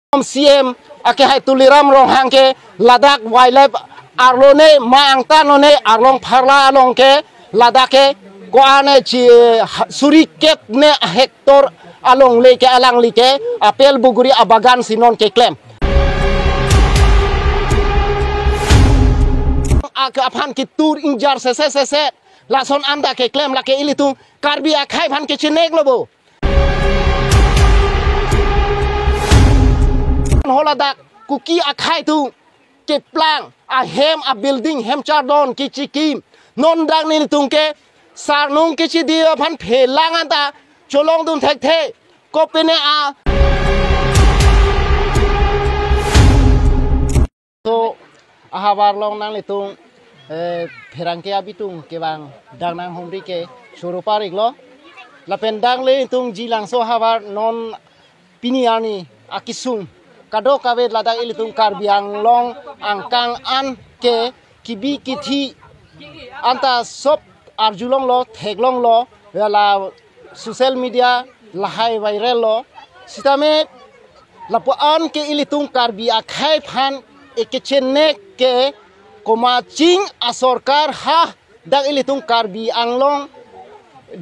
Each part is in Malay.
CM ake hai tuliram rong hangke Ladakh wildlife arlone maangta none arlong pharla alongke Ladakhe ko ane chi suri ket ne hektor along leke alang like apel buguri abagan sinon ke claim ak aphan ki tur injar se lason anda ke claim lake ilitung karbi akhai phan ke chinek lobo Holadak kuki akhai tu ke plang a hem a building hem chardon ki chikim non dang ni tung ke sarnung ke chi dia phan phelang anta cholong dun thek the ko pene a to ahabar long nang litung pherang ke abitung ke bang dang nang homri ke surupar iglo lapen dang le tung jilang so habar non piniani akisung kado kawe Ladakh ilitung karbiang long angkang an ke kibi kithi anta sop arjulong lo theglong lo la social media lahai viral lo sitame lapo an ke ilitung karbi akhai phan ekechene ke komaching asorkar ha dak ilitung karbi anglong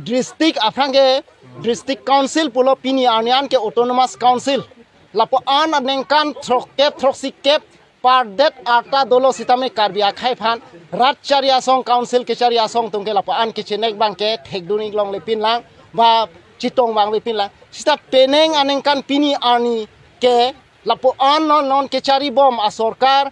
district afrange district council pulo pini anian ke autonomous council lapo an anengkan troksikep pardet arta dolo sitame karbi akhai phan rat charia song council ke charia song tungke lapo an ke chenek bangke thekduning long lepin lang ba chitong bang lepin lang sita peneng anengkan pini ani ke lapo an non ke chari bom asorkar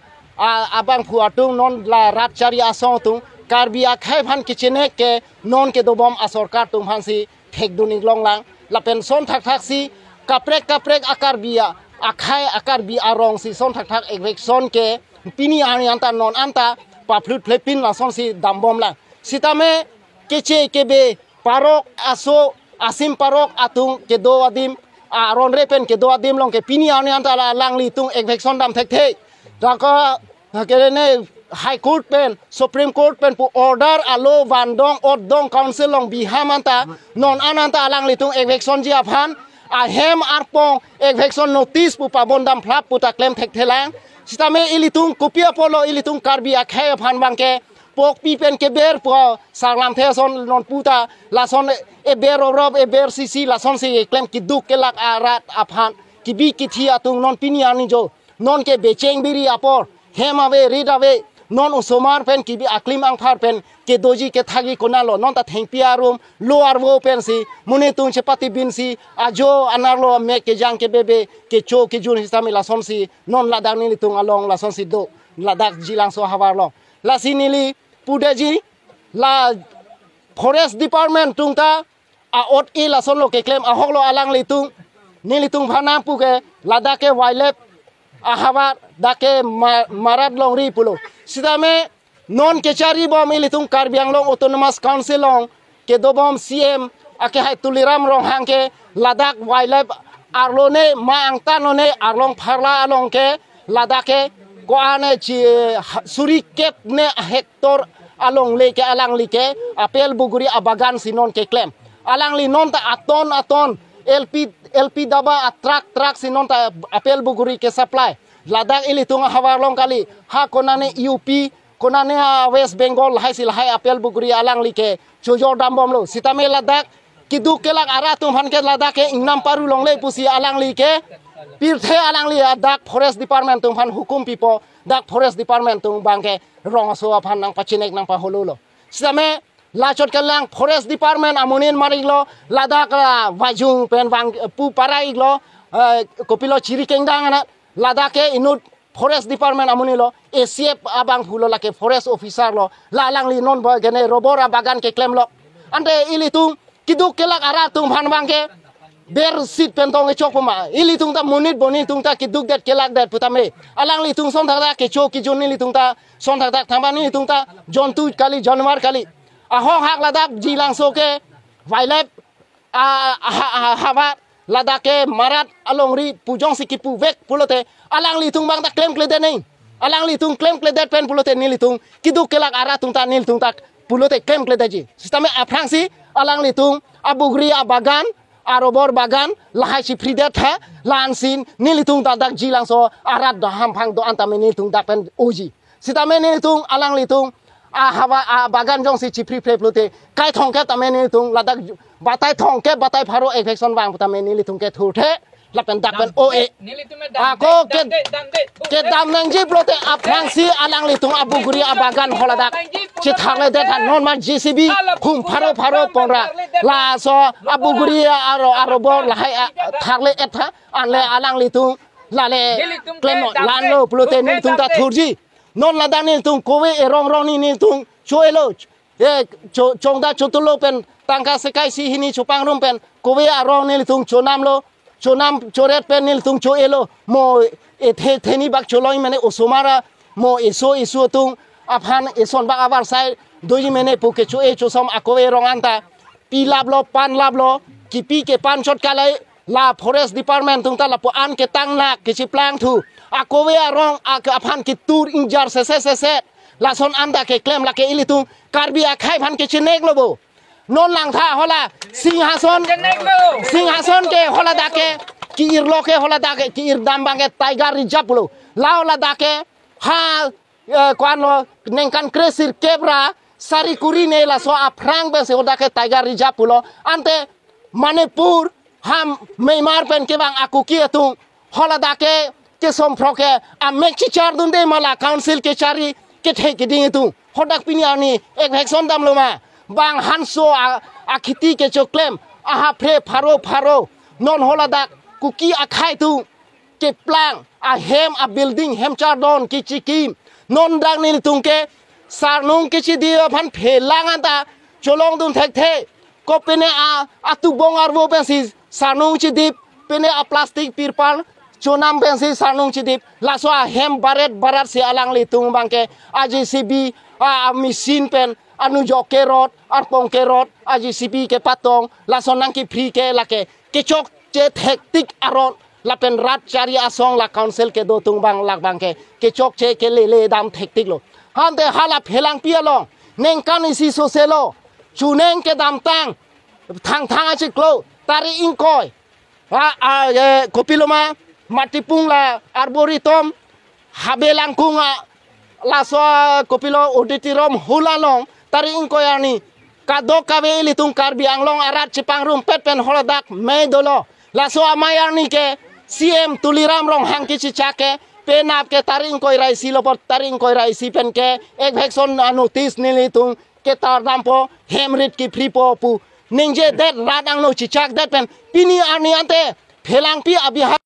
abang phuatung non la rat charia song tung karbi akhai phan ke chenek ke non ke do bom asorkar tung phan si thekduning long lang lapen son thak si kaprek akar bia akhai akar bi arong si son thak ekvek son ke pini ani anta non anta paplut plepin la son si dambom la sitame keche kebe parok aso asim parok atung ke do adim aron repen ke do adim long ke pini ani anta la lang li tung ekvek son dam thek the daka kerene high court pen supreme court pen pu order alo vandong odong council long biham anta non ananta lang li tung ekvek son ji aphan a hem arpong ekvekson notice pu pabondam flap puta claim thek thelang sitame ilitung kopia polo ilitung karbi akhai phan bangke pok pi pen ke ber po sarlam the son non puta la son e ber rob e ber sisi la son si claim kiduk ke lak arat aphan kibi kithi atung non piniani jo non ke becheng biri apor hem ave rid ave non usomar pen kibi aklim ang phar pen ke doji ke thagi konalo non ta thengpia room lo arwo pen si mune tung chepati bin si ajo anarlo me ke jang ke bebe ke cho ke jun hisami la son si non Ladakh ni tung along la son si do Ladakh jilang so havar lo la sinili pudeji la forest department tung ta a ot i la son lo ke claim a hoklo alang litung ni litung phanam pu ke Ladakh ke wildlife ahabar dake marat long ri pulo sidame non kechari bom ilitung karbiang long autonomous council long ke dobom CM ake hai tuliram rong hangke Ladakh wildlife arlone maangta none arlong pharla along ke Ladakhe ko ane chi suri ket ne hektor along leke alang like apel buguri abagan sinon ke claim alang li non ta aton LP daba atrak sinon ta apel buguri ke supply Ladakh ilitung hawar long kali ha konane UP konane West Bengal hai sil hai apel buguri alang like chojor dambom lo sitame Ladakh kiduk kelak ara tum han ke Ladakh ke ingnam paru long le pusi alang like pirthe alang li Dak forest department tum han hukum pipo Dak forest department tum bangke rong so aphan nang pachinek nang pa holulo sitame lachot kelang forest department amunin mariglo Ladakh la wajung pen bang pu parai iglo kopilo chiri kendang ana Ladakh inut forest department amunilo ACF abang hulo lake forest officer lo la lang li non boy gene robora bagan ke claim lo ante ilitung kiduk kelak ara tung phan bangke ber sit pentong e chok pama ilitung ta munit boni tung ta kiduk det kelak det putame alang li tung son thakda ke chok ki joni li tung ta son thakda thambani tung ta jontu kali janwar kali ahong hak Ladakh jilang soke wildlife habat Ladakh marat alongri pujong sikipu vek pulote alang litung bang ta claim klede nei alang litung claim klede pen pulote ni litung kiduk kelak ara tung ta nil tung tak pulote claim klede ji sisteme aprang si alang litung abugri abagan arobor bagan lahai si frida tha lansin nilitung dadak jilang so arat da hampang do antame nilitung dapen uji sitame nilitung alang litung hawa bagan jong si chipri plute kai thongke tame nilitung ladak batai thongke batai pharo infection bang tame nilitung ke thurthe lapen dapen oe ako ke dam nang ji plute aprang si alang litung abu guri abagan holadak chithale de non ma GCB khum pharo ponra la so abu guri arobor lahai thagle etha anle alang litung lale klemo lanlo plute nilitung ta thurji non ladak nilitung kowe rong ni nilitung choelo chongda chotulo pen tangka sekai si hini chupang rum pen kowe arong nilitung chonam lo chonam choret pen nilitung choelo mo theni bak choloi mane osomara mo isu tung aphan ison bak abar sai doi mene puke choe chosom akowe ronganta pi lablo pan lablo kipi ke pan shot kalai la forest department tung ta la po an ke tang nak ke chiplang thu akowe arong aphan ki tur injar se la son anda ke klem la ke ilitung karbi akhai phan ke chinek lobo non lang tha hola singhason ke hola dake ki irlo ke hola dake ki ir dambang ke tiger reserve lo lao la dake ha kwan lo nengkan kresir kebra sari kurine la so aprang be se hoda ke tiger reserve lo ante manipur ham meimar pen ke bang aku ki atung hola dake ke somproke a mekchi char dunde mala council ke chari ke the ke ding tu hodak piniani ek hekson dam lo ma bang hanso akhiti ke choklem aha pre pharo non holadak kuki akhai tu ke plang a hem a building hem chardon ki chikim non dang ni tungke sarnung ke chi dia phan phelang anta cholong dun thek the ko pene atu bongar bo pensi sarnung chi dip pene a plastic pirpal chonam pensi sarnung chi dip laso a hem barat si alang litung bangke AJCB a mesin pen anu jo kerot arpong kerot AJCB ke patong la sonang ki free ke la ke chok che hektik aron la pen rat chari asong la council ke do tung bang lak bang ke chok che ke le dam hektik lo han te hala phelang pia long neng kan isi soselo chuneng ke dam tang thang achi klo tari inkoi kopiloma matipung la arboretum habelang kunga la so kopilo auditorium hulalong tari inkoyani kado kawe litung karbi anglong arat cipang rum pet pen holadak me dolo laso amayani ke CM tuliram rong hangki chichake penap ke tari inkoy rai silopot tari inkoy rai si pen ke ek vekson notice ni litung ke tar dampo hemrit ki fripo pu ningje det radang no chichak det pen pini ani ante phelang pi abi